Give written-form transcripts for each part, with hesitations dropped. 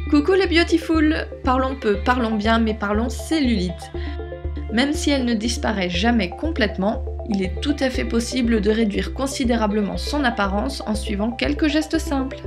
Coucou les beautiful! Parlons peu, parlons bien, mais parlons cellulite. Même si elle ne disparaît jamais complètement, il est tout à fait possible de réduire considérablement son apparence en suivant quelques gestes simples.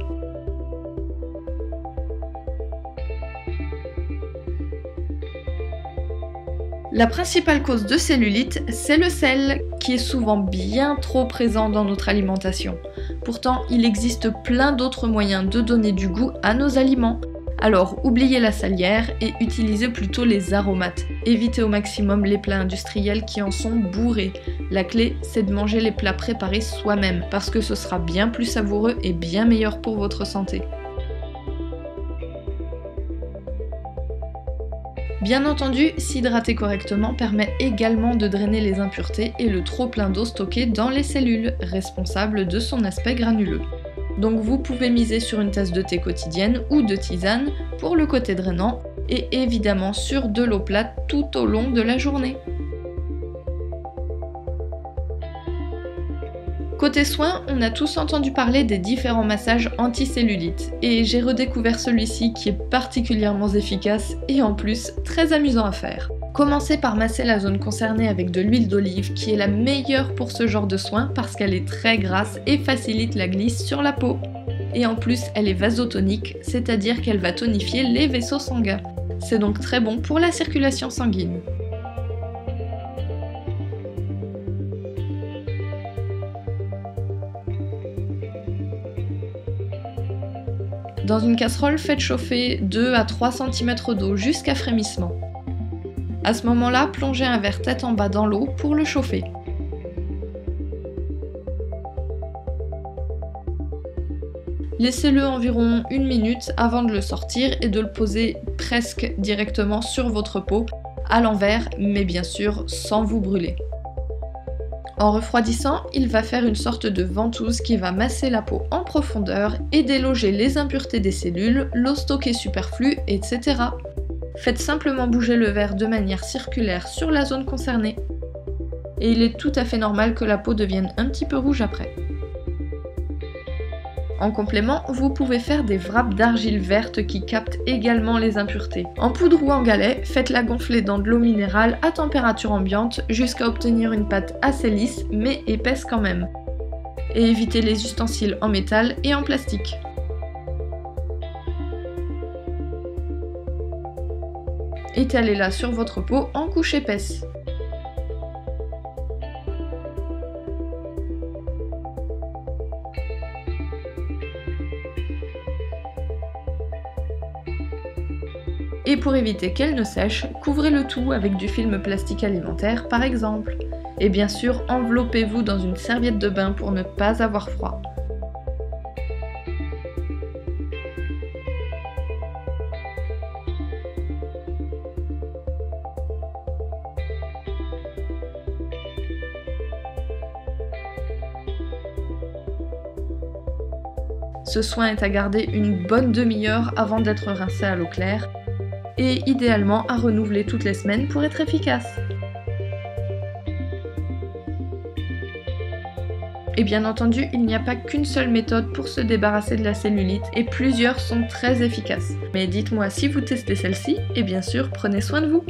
La principale cause de cellulite, c'est le sel, qui est souvent bien trop présent dans notre alimentation. Pourtant, il existe plein d'autres moyens de donner du goût à nos aliments. Alors oubliez la salière et utilisez plutôt les aromates. Évitez au maximum les plats industriels qui en sont bourrés. La clé, c'est de manger les plats préparés soi-même, parce que ce sera bien plus savoureux et bien meilleur pour votre santé. Bien entendu, s'hydrater correctement permet également de drainer les impuretés et le trop plein d'eau stocké dans les cellules, responsables de son aspect granuleux. Donc vous pouvez miser sur une tasse de thé quotidienne ou de tisane pour le côté drainant et évidemment sur de l'eau plate tout au long de la journée. Côté soins, on a tous entendu parler des différents massages anti-cellulite et j'ai redécouvert celui-ci qui est particulièrement efficace et en plus très amusant à faire. Commencez par masser la zone concernée avec de l'huile d'olive qui est la meilleure pour ce genre de soins parce qu'elle est très grasse et facilite la glisse sur la peau. Et en plus, elle est vasotonique, c'est-à-dire qu'elle va tonifier les vaisseaux sanguins. C'est donc très bon pour la circulation sanguine. Dans une casserole, faites chauffer 2 à 3 cm d'eau jusqu'à frémissement. À ce moment-là, plongez un verre tête en bas dans l'eau pour le chauffer. Laissez-le environ 1 minute avant de le sortir et de le poser presque directement sur votre peau, à l'envers, mais bien sûr sans vous brûler. En refroidissant, il va faire une sorte de ventouse qui va masser la peau en profondeur et déloger les impuretés des cellules, l'eau stockée superflue, etc. Faites simplement bouger le verre de manière circulaire sur la zone concernée. Et il est tout à fait normal que la peau devienne un petit peu rouge après. En complément, vous pouvez faire des wraps d'argile verte qui captent également les impuretés. En poudre ou en galet, faites-la gonfler dans de l'eau minérale à température ambiante jusqu'à obtenir une pâte assez lisse mais épaisse quand même. Et évitez les ustensiles en métal et en plastique. Étalez-la sur votre peau en couche épaisse. Et pour éviter qu'elle ne sèche, couvrez le tout avec du film plastique alimentaire par exemple. Et bien sûr, enveloppez-vous dans une serviette de bain pour ne pas avoir froid. Ce soin est à garder une bonne demi-heure avant d'être rincé à l'eau claire et idéalement à renouveler toutes les semaines pour être efficace. Et bien entendu, il n'y a pas qu'une seule méthode pour se débarrasser de la cellulite et plusieurs sont très efficaces. Mais dites-moi si vous testez celle-ci et bien sûr, prenez soin de vous.